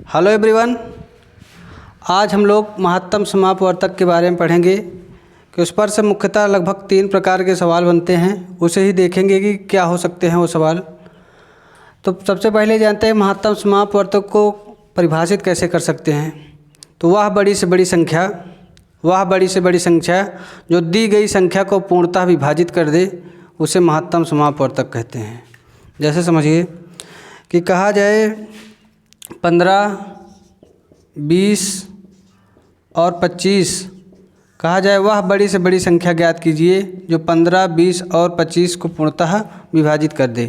Hello everyone. आज हम लोग महत्तम समापवर्तक के बारे में पढ़ेंगे कि उस पर से मुख्यतः लगभग 3 प्रकार के सवाल बनते हैं। उसे ही देखेंगे कि क्या हो सकते हैं वो सवाल। तो सबसे पहले जानते हैं महत्तम समापवर्तक को परिभाषित कैसे कर सकते हैं। तो वह बड़ी से बड़ी संख्या जो दी गई संख्या को पूर्णतः विभाजित कर दे उसे महत्तम समापवर्तक कहते हैं। जैसे समझिए कि कहा जाए 15, 20 और 25, कहा जाए वह बड़ी से बड़ी संख्या ज्ञात कीजिए जो 15, 20 और 25 को पूर्णतः विभाजित कर दे।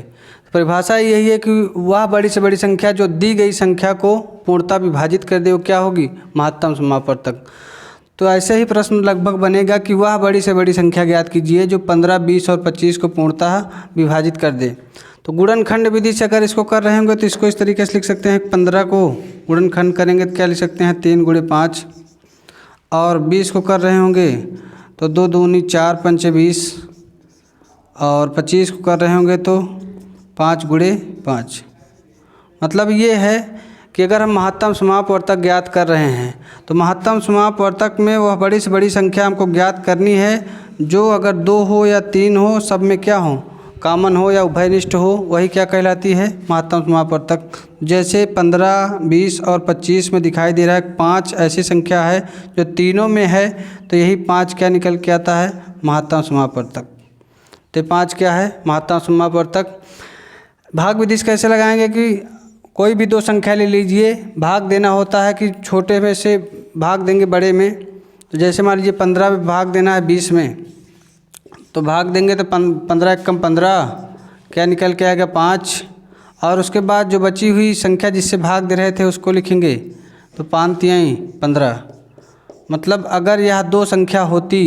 परिभाषा यही है कि वह बड़ी से बड़ी संख्या जो दी गई संख्या को पूर्णतः विभाजित कर दे वो क्या होगी, महत्तम समापवर्तक। तो ऐसे ही प्रश्न लगभग बनेगा कि वह बड़ी से बड़ी संख्या ज्ञात कीजिए जो 15, 20 और 25 को पूर्णतः विभाजित कर दे। तो गुणनखंड विधि से अगर इसको कर रहे होंगे तो इसको इस तरीके से लिख सकते हैं। 15 को गुणनखंड करेंगे तो क्या लिख सकते हैं, 3 × 5। और 20 को कर रहे होंगे तो 2 दूनी 4 पंचे 20। और 25 को कर रहे होंगे तो 5 × 5। मतलब ये है कि अगर हम महत्तम समापवर्तक ज्ञात कर रहे हैं तो महत्तम समापवर्तक में वह बड़ी से बड़ी संख्या हमको ज्ञात करनी है जो अगर 2 हो या 3 हो, सब में क्या हो, कॉमन हो या उभयनिष्ठ हो, वही क्या कहलाती है, महत्तम समापवर्तक। जैसे 15, 20 और 25 में दिखाई दे रहा है 5 ऐसी संख्या है जो तीनों में है, तो यही 5 क्या निकल के आता है, महत्तम समापवर्तक। तो 5 क्या है, महत्तम समापवर्तक। भाग विधि से कैसे लगाएंगे कि कोई भी 2 संख्या ले लीजिए, भाग देना होता है कि छोटे में से भाग देंगे बड़े में। तो जैसे मान लीजिए 15 में भाग देना है 20 में, तो भाग देंगे तो 15 × 15 क्या निकल के आएगा, 5। और उसके बाद जो बची हुई संख्या जिससे भाग दे रहे थे उसको लिखेंगे तो 5 × 3 = 15। मतलब अगर यह 2 संख्या होती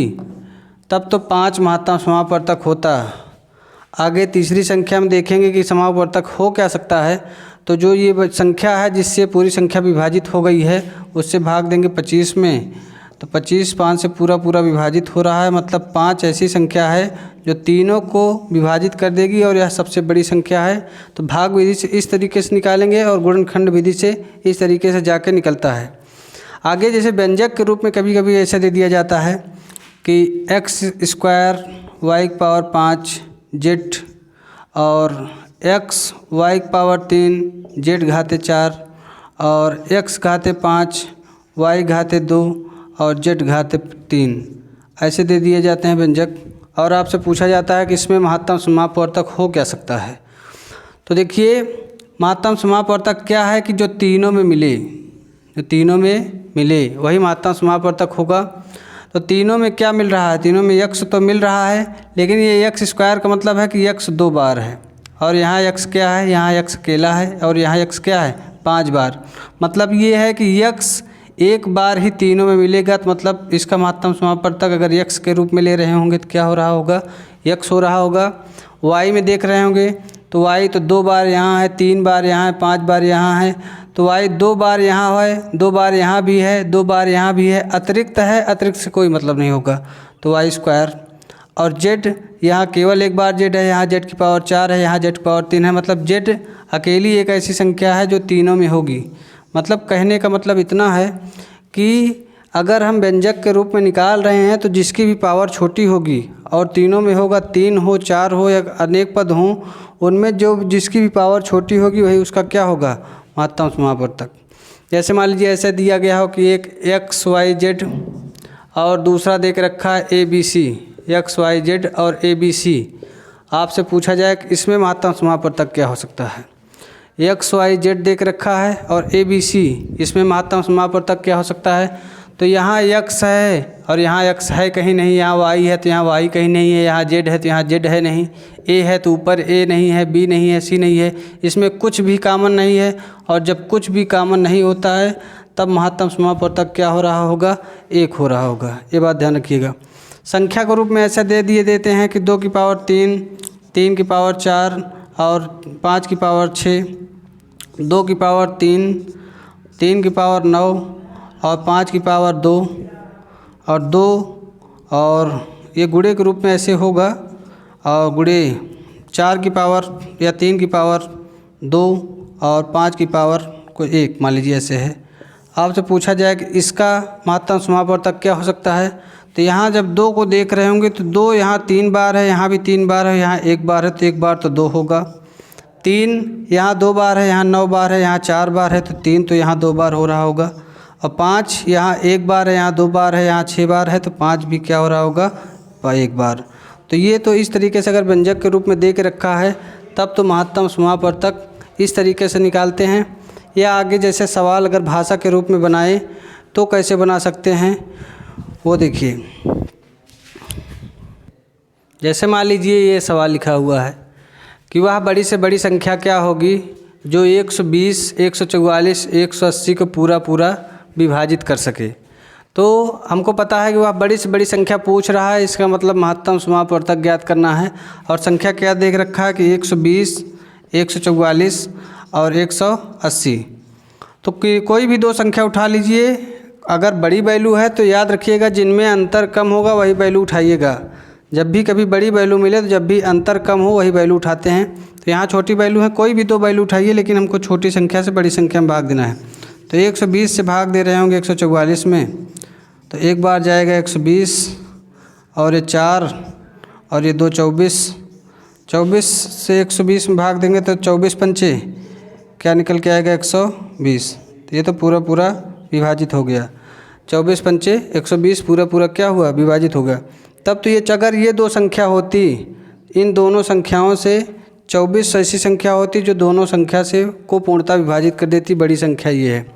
तब तो 5 महत्तम समापवर्तक होता। आगे तीसरी संख्या में देखेंगे कि समापवर्तक हो क्या सकता है। तो जो ये संख्या है जिससे पूरी संख्या विभाजित हो गई है उससे भाग देंगे 25 में, तो 25 5 से पूरा विभाजित हो रहा है। मतलब 5 ऐसी संख्या है जो तीनों को विभाजित कर देगी और यह सबसे बड़ी संख्या है। तो भाग विधि से इस तरीके से निकालेंगे और गुणनखंड विधि से इस तरीके से जाके निकलता है। आगे जैसे व्यंजक के रूप में कभी कभी ऐसा दे दिया जाता है कि x² y⁵ z और x y⁵3 z⁴ और x⁵5 y⁵2 और z⁵3 ऐसे दे दिए जाते हैं व्यंजक। और आपसे पूछा जाता है कि इसमें महत्तम समापवर्तक हो क्या सकता है। तो देखिए महत्तम समापवर्तक क्या है कि जो तीनों में मिले वही महत्तम समापवर्तक होगा। तो तीनों में क्या मिल रहा है, तीनों में x तो मिल रहा है, लेकिन ये x² का मतलब है कि x 2 बार है और यहाँ x क्या है, यहाँ x अकेला है और यहाँ x क्या है, 5 बार। मतलब ये है कि x एक बार ही तीनों में मिलेगा। तो मतलब इसका महत्तम समापवर्तक अगर x के रूप में ले रहे होंगे तो क्या हो रहा होगा, x हो रहा होगा। y में देख रहे होंगे तो y तो 2 बार यहाँ है, 3 बार यहाँ है, 5 बार यहाँ है। तो y 2 बार यहाँ है, 2 बार यहाँ भी है, 2 बार यहाँ भी है, अतिरिक्त है, अतिरिक्त से कोई मतलब नहीं होगा, तो y²। और z यहाँ केवल एक बार z है, यहाँ z⁴ है, यहाँ z⁴ है। मतलब z अकेली एक ऐसी संख्या है जो तीनों में होगी। मतलब कहने का मतलब इतना है कि अगर हम व्यंजक के रूप में निकाल रहे हैं तो जिसकी भी पावर छोटी होगी और तीनों में होगा, 3 हो, 4 हो या अनेक पद हों, उनमें जो जिसकी भी पावर छोटी होगी वही उसका क्या होगा, महत्तम समापवर्तक। जैसे मान लीजिए ऐसे दिया गया हो कि एक x y z और दूसरा देख रखा है a b c, x y z और a b c। आपसे पूछा जाए कि इसमें महत्तम समापवर्तक क्या हो सकता है। x y z देख रखा है और a b c, इसमें महत्तम समापवर्तक क्या हो सकता है। तो यहाँ x है और यहाँ x है कहीं नहीं, यहाँ y है तो यहाँ y कहीं नहीं है, यहाँ z है तो यहाँ z है नहीं, a है तो ऊपर a नहीं है, b नहीं है, c नहीं है, इसमें कुछ भी कॉमन नहीं है। और जब कुछ भी कॉमन नहीं होता है तब महत्तम समापवर्तक क्या हो रहा होगा, 1 हो रहा होगा। ये बात ध्यान रखिएगा। संख्या के रूप में ऐसा देते हैं कि 2 की पावर 3, 3 की पावर 4 और 5 की पावर 6, 2 की पावर 3, 3 की पावर 9 और 5 की पावर 2 और 2। और ये गुणे के रूप में ऐसे होगा और गुणे 4 की पावर या 3 की पावर 2 और 5 की पावर कोई 1 मान लीजिए ऐसे है। आपसे पूछा जाए कि इसका महत्तम समापवर्तक क्या हो सकता है, तो यहाँ जब 2 को देख रहे होंगे तो 2 यहाँ 3 बार है, यहाँ भी 3 बार है, यहाँ 1 बार है, तो 1 बार तो 2 होगा। 3 यहाँ 2 बार है, यहाँ 9 बार है, यहाँ 4 बार है, तो 3 तो यहाँ 2 बार हो रहा होगा। और 5 यहाँ 1 बार है, यहाँ 2 बार है, यहाँ 6 बार है, तो 5 भी क्या हो रहा होगा, 1 बार। तो ये तो इस तरीके से अगर व्यंजक के रूप में दे के रखा है तब तो महत्तम समापवर्तक इस तरीके से निकालते हैं। या आगे जैसे सवाल अगर भाषा के रूप में बनाए तो कैसे बना सकते हैं वो देखिए। जैसे मान लीजिए ये सवाल लिखा हुआ है कि वह बड़ी से बड़ी संख्या क्या होगी जो 120, 144, 180 को पूरा विभाजित कर सके। तो हमको पता है कि वह बड़ी से बड़ी संख्या पूछ रहा है, इसका मतलब महत्तम समापवर्तक ज्ञात करना है। और संख्या क्या देख रखा है कि 120, 144 और 180। तो कोई भी 2 संख्या उठा लीजिए। अगर बड़ी वैल्यू है तो याद रखिएगा जिनमें अंतर कम होगा वही वैल्यू उठाइएगा। जब भी कभी बड़ी वैल्यू मिले तो जब भी अंतर कम हो वही वैल्यू उठाते हैं। तो यहाँ छोटी वैल्यू है, कोई भी 2 वैल्यू उठाइए, लेकिन हमको छोटी संख्या से बड़ी संख्या में भाग देना है। तो 120 से भाग दे रहे होंगे 144 में, तो 1 बार जाएगा 120 और ये 4 और ये 2 24। 24 से 120 में भाग देंगे तो 24 पंचे क्या निकल के आएगा 120। तो ये तो पूरा विभाजित हो गया। 24 पंचे 120 पूरा क्या हुआ, विभाजित हो गया। तब तो ये अगर ये 2 संख्या होती, इन दोनों संख्याओं से 24 ऐसी संख्या होती जो दोनों संख्या से को पूर्णतः विभाजित कर देती, बड़ी संख्या ये है।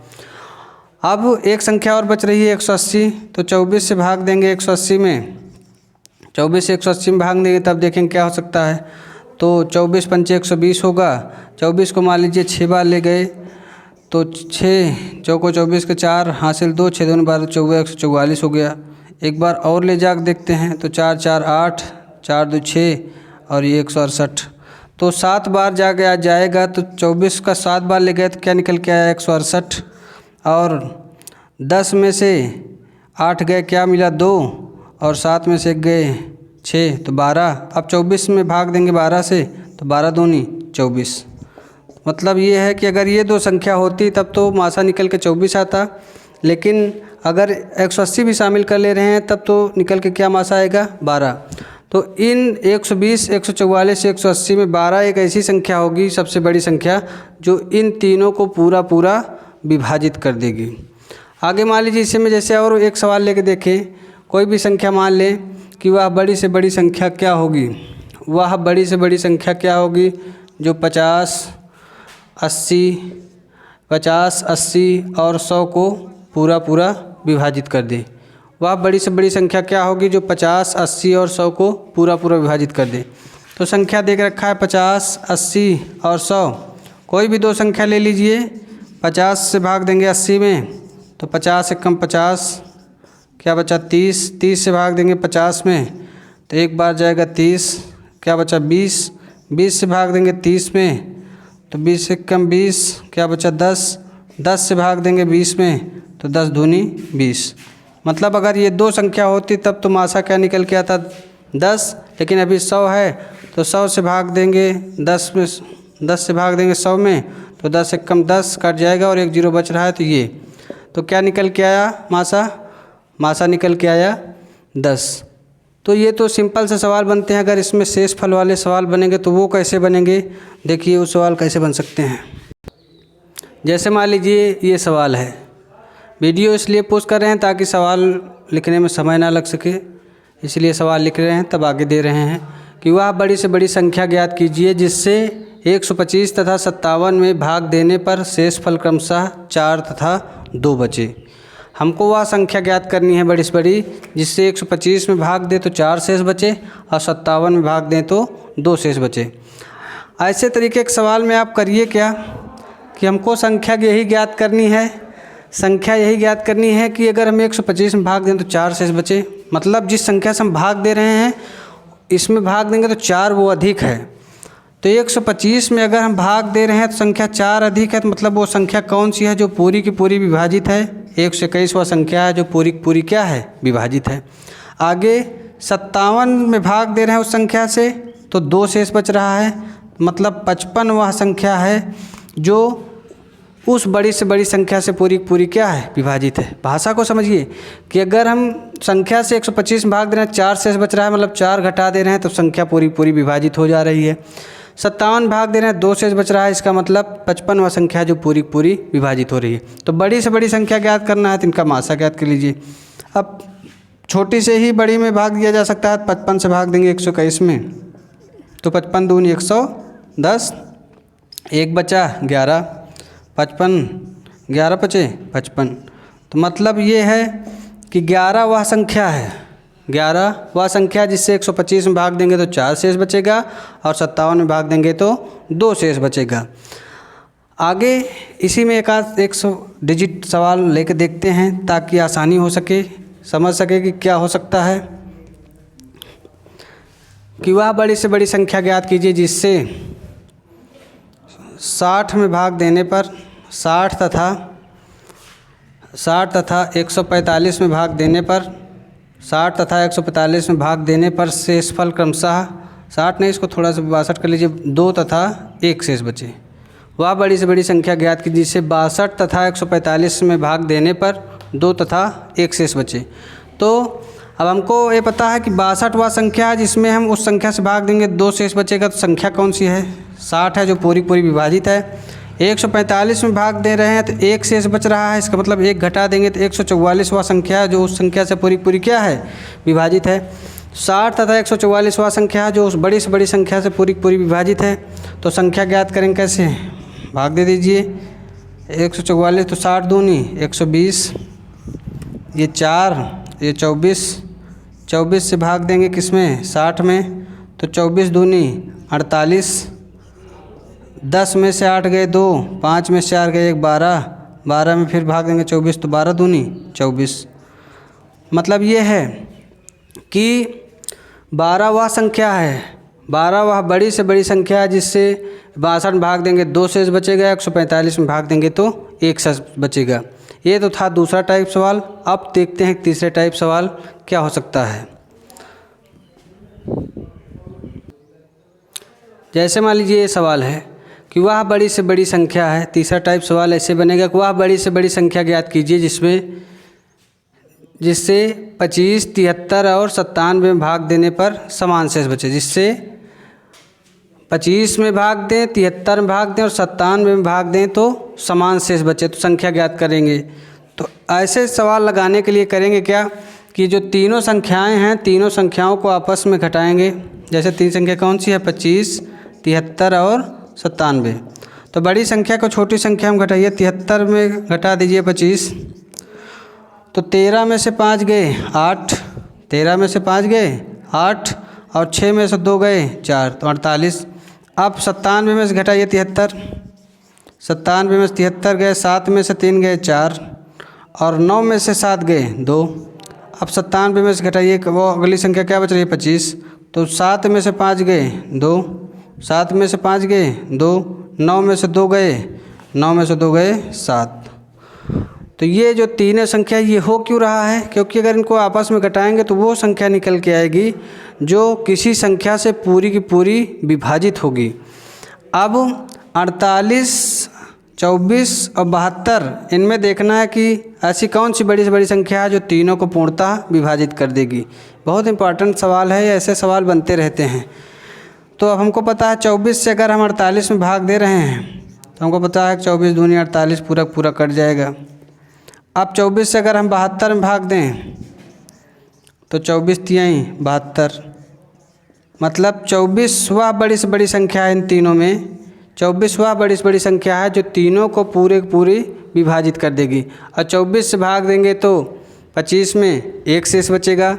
अब एक संख्या और बच रही है 180, तो 24 से भाग देंगे 180 में, 24 से 180 में भाग देंगे तब देखेंगे क्या हो सकता है। तो 24 पंचे 120 होगा। 24 को मान लीजिए 6 बार ले गए तो 6 चौको 24 के 4 हासिल 2, 6 2 12 24, 144 हो गया। एक बार और ले जाकर देखते हैं तो 4 4 8, 4 2 6 और ये 168। तो 7 बार जाके आ जाएगा, तो 24 का 7 बार ले गए तो क्या निकल के आया 168। और 10 में से 8 गए, क्या मिला 2, और 7 में से 1 गए 6, तो 12। अब 24 में भाग देंगे 12 से, तो 12 दूनी 24। मतलब ये है कि अगर ये 2 संख्या होती तब तो मासा निकल के 24 आता, लेकिन अगर 180 भी शामिल कर ले रहे हैं तब तो निकल के क्या मासा आएगा 12। तो इन 120, 144, 180 में 12 एक ऐसी संख्या होगी, सबसे बड़ी संख्या, जो इन तीनों को पूरा विभाजित कर देगी। आगे मान लीजिए इसी में जैसे और एक सवाल लेके देखें। कोई भी संख्या मान लें कि वह बड़ी से बड़ी संख्या क्या होगी, वह बड़ी से बड़ी संख्या क्या होगी जो 50, 80 और 100 को पूरा विभाजित कर दे। वह बड़ी से बड़ी संख्या क्या होगी जो 50, 80 और 100 को पूरा विभाजित कर दे। तो संख्या देख रखा है 50, 80 और 100। कोई भी 2 संख्या ले लीजिए। 50 से भाग देंगे 80 में, तो 50 एकम 50, क्या बचा 30। 30 से भाग देंगे 50 में, तो 1 बार जाएगा 30, क्या बचा 20। 20 से भाग देंगे 30 में, तो 20 एकम 20, क्या बचा 10। 10 से भाग देंगे 20 में, तो 10 दूनी 20। मतलब अगर ये 2 संख्या होती तब तो मासा क्या निकल के आता 10, लेकिन अभी 100 है तो 100 से भाग देंगे 10 में, 10 से भाग देंगे 100 में, तो 10 एकम 10 कट जाएगा और 1 0 बच रहा है। तो ये तो क्या निकल के आया मासा निकल के आया 10। तो ये तो सिंपल से सवाल बनते हैं। अगर इसमें शेष फल वाले सवाल बनेंगे तो वो कैसे बनेंगे, देखिए वो सवाल कैसे बन सकते हैं। जैसे मान लीजिए ये सवाल है, वीडियो इसलिए पोस्ट कर रहे हैं ताकि सवाल लिखने में समय ना लग सके, इसलिए सवाल लिख रहे हैं, तब आगे दे रहे हैं कि वह बड़ी से बड़ी संख्या ज्ञात कीजिए जिससे 125 तथा 57 में भाग देने पर शेष फल क्रमशः 4 तथा 2 बचे। हमको वह संख्या ज्ञात करनी है बड़ी से बड़ी जिससे 125 में भाग दे तो 4 शेष बचे और 57 में भाग दें तो 2 शेष बचे। ऐसे तरीके के सवाल में आप करिए क्या कि हमको संख्या यही ज्ञात करनी है कि अगर हम 125 में भाग दें तो 4 शेष बचे। मतलब जिस संख्या से हम भाग दे रहे हैं इसमें भाग देंगे तो 4 वो अधिक है। तो 125 में अगर हम भाग दे रहे हैं तो संख्या 4 अधिक है, तो मतलब वो संख्या कौन सी है जो पूरी की पूरी विभाजित है। 121 वह संख्या है जो पूरी की पूरी क्या है, विभाजित है। आगे 57 में भाग दे रहे हैं उस संख्या से तो 2 शेष बच रहा है, मतलब 55 वह संख्या है जो उस बड़ी से बड़ी संख्या से पूरी पूरी क्या है, विभाजित है। भाषा को समझिए कि अगर हम संख्या से 125 में भाग दे रहे हैं, 4 शेष बच रहा है, मतलब 4 घटा दे रहे हैं तो संख्या पूरी पूरी विभाजित हो जा रही है। 57 भाग दे रहे हैं, 2 शेष बच रहा है, इसका मतलब 55वां संख्या जो पूरी पूरी विभाजित हो रही है। तो बड़ी से बड़ी संख्या ज्ञात करना है तो इनका मासा ज्ञात कर लीजिए। अब छोटी से ही बड़ी में भाग दिया जा सकता है। 55 से भाग देंगे 121 में तो 55 दूनी 110, 1 बचा 11, 55 11 बचे 55। तो मतलब ये है कि 11 वह संख्या है, 11 वह संख्या जिससे 125 में भाग देंगे तो 4 शेष बचेगा और 57 में भाग देंगे तो 2 शेष बचेगा। आगे इसी में एक 100 डिजिट सवाल लेके देखते हैं ताकि आसानी हो सके, समझ सके कि क्या हो सकता है। कि वह बड़ी से बड़ी संख्या ज्ञात कीजिए जिससे 60 में भाग देने पर 60 तथा 145 में भाग देने पर 60 तथा 145 में भाग देने पर शेषफल क्रमशः 60 नहीं, इसको थोड़ा सा 62 कर लीजिए, 2 तथा 1 शेष बचे। वह बड़ी से बड़ी संख्या ज्ञात कीजिए जिससे 62 तथा 145 में भाग देने पर 2 तथा 1 शेष बचे। तो अब हमको ये पता है कि 62 वह संख्या है जिसमें हम उस संख्या से भाग देंगे 2 शेष बचेगा। तो संख्या कौन सी है, 60 है जो पूरी पूरी विभाजित है। 145 में भाग दे रहे हैं तो 1 शेष बच रहा है, इसका मतलब 1 घटा देंगे तो 144वां संख्या है जो उस संख्या से पूरी पूरी क्या है, विभाजित है। 60 तथा 144वां संख्या है जो उस बड़ी से बड़ी संख्या से पूरी पूरी विभाजित है। तो संख्या ज्ञात करेंगे कैसे, भाग दे दीजिए 144 तो 60 दूनी 120, ये 4 ये 24 से भाग देंगे किसमें, 60 में, तो 24 दूनी 48, 10 में से 8 गए 2, 5 में से 4 गए 1, 12 में फिर भाग देंगे 24 तो 12 दूनी 24। मतलब ये है कि 12 वह संख्या है, 12 वह बड़ी से बड़ी संख्या है जिससे 62 में भाग देंगे 2 शेष बचेगा, 145 में भाग देंगे तो 1 शेष बचेगा। ये तो था दूसरा टाइप सवाल। अब देखते हैं तीसरे टाइप सवाल क्या हो सकता है। जैसे मान लीजिए ये सवाल है कि वह बड़ी से बड़ी संख्या है। तीसरा टाइप सवाल ऐसे बनेगा कि वह बड़ी से बड़ी संख्या ज्ञात कीजिए जिससे 25, 73 और 97 में भाग देने पर समान शेष बचे। जिससे 25 में भाग दें, 73 में भाग दें और 97 में भाग दें तो समान शेष बचे, तो संख्या ज्ञात करेंगे। तो ऐसे सवाल लगाने के लिए करेंगे क्या कि जो तीनों संख्याएं हैं, तीनों संख्याओं को आपस में घटाएंगे। जैसे तीन संख्या कौन सी है, 25, 73 और 97। तो बड़ी संख्या को छोटी संख्या में घटाइए, 73 में घटा दीजिए 25, तो 13 में से 5 गए 8, 13 में से 5 गए 8 और 6 में से 2 गए 4, तो 48। अब 97 में से घटाइए 73, 97 में से 73 गए, 7 में से 3 गए 4 और 9 में से 7 गए 2। अब 97 में से घटाइए, वो अगली संख्या क्या बच रही है 25, तो 7 में से 5 गए 2, 7 में से 5 गए 2, 9 में से 2 गए 9 में से 2 गए 7। तो ये जो तीनों संख्या ये हो क्यों रहा है, क्योंकि अगर इनको आपस में घटाएंगे तो वो संख्या निकल के आएगी जो किसी संख्या से पूरी की पूरी विभाजित होगी। अब 48, 24 और 72 इनमें देखना है कि ऐसी कौन सी बड़ी से बड़ी संख्या है जो तीनों को पूर्णतः विभाजित कर देगी। बहुत इंपॉर्टेंट सवाल है, ऐसे सवाल बनते रहते हैं। तो अब हमको पता है 24 से अगर हम 48 में भाग दे रहे हैं तो हमको पता है 24 दूनी 48 पूरा पूरा कट जाएगा। अब 24 से अगर हम 72 में भाग दें तो 24 तिहाई 72, मतलब 24वां बड़ी से बड़ी संख्या है इन तीनों में, 24वां बड़ी से बड़ी संख्या है जो तीनों को पूरे पूरी विभाजित कर देगी। और 24 से भाग देंगे तो 25 में 1 शेष बचेगा,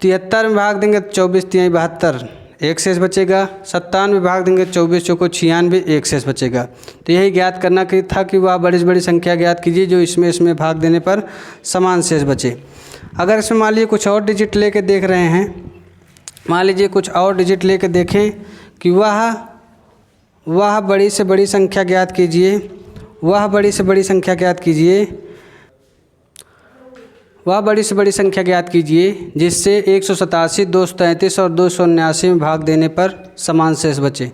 73 में भाग देंगे तो 24 तिहाई 72 1 शेष बचेगा, 57 में भाग देंगे 24 चौको 96 1 शेष बचेगा। तो यही ज्ञात करना था कि वह बड़ी से बड़ी संख्या ज्ञात कीजिए जो इसमें भाग देने पर समान शेष बचे। अगर इसमें मान लीजिए कुछ और डिजिट लेके देख रहे हैं, मान लीजिए कुछ और डिजिट लेके देखें कि वह बड़ी से बड़ी संख्या ज्ञात कीजिए, वह बड़ी से बड़ी संख्या ज्ञात कीजिए, वह बड़ी से बड़ी संख्या ज्ञात कीजिए जिससे 187, 233 और 279 में भाग देने पर समान शेष बचे।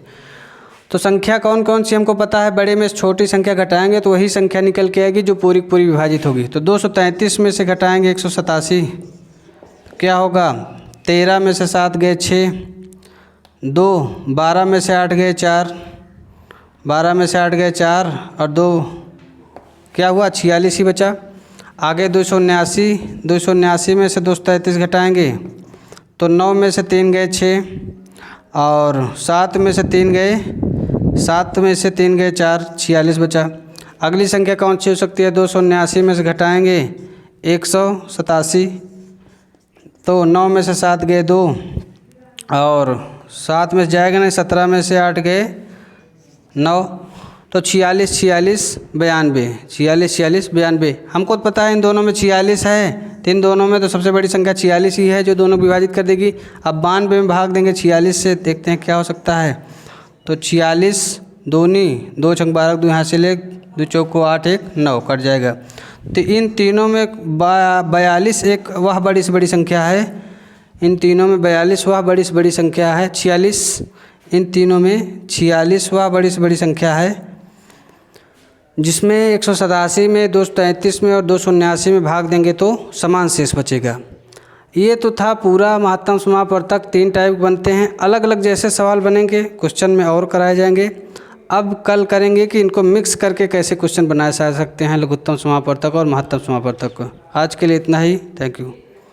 तो संख्या कौन कौन सी हमको पता है, बड़े में से छोटी संख्या घटाएंगे तो वही संख्या निकल के आएगी जो पूरी पूरी विभाजित होगी। तो 233 में से घटाएंगे 187, क्या होगा 13 में से 7 गए 6, 2 12 में से 8 गए 4, 12 में से 8 गए 4 और 2 क्या हुआ 46 ही बचा। आगे 279 में से 233 घटाएंगे तो 9 में से 3 गए 6 और 7 में से 3 गए 4, 46 बचा। अगली संख्या कौन सी हो सकती है, 279 में से घटाएंगे 187 तो 9 में से 7 गए 2 और 7 में से जाएगा नहीं, 17 में से 8 गए 9 तो 46 92। हमको तो पता है इन दोनों में 46 है, तो इन दोनों में तो सबसे बड़ी संख्या 46 ही है जो दोनों विभाजित कर देगी। अब 92 में भाग देंगे 46 से, देखते हैं क्या हो सकता है। तो 46 दूनी 2 छंग 12, 2 यहाँ से ले 2 चौक को 8 1 9 कट जाएगा। तो इन तीनों में 42 एक वह बड़ी से बड़ी संख्या है, इन तीनों में 42 वह बड़ी से बड़ी संख्या है, 46 इन तीनों में 46 वह बड़ी से बड़ी संख्या है, जिसमें 187 में 233 में और 279 में भाग देंगे तो समान शेष बचेगा। ये तो था पूरा महत्तम समापवर्तक। 3 टाइप बनते हैं, अलग अलग जैसे सवाल बनेंगे क्वेश्चन में और कराए जाएंगे। अब कल करेंगे कि इनको मिक्स करके कैसे क्वेश्चन बनाए जा सकते हैं लघुत्तम समापवर्तक और महत्तम समापवर्तक को। आज के लिए इतना ही, थैंक यू।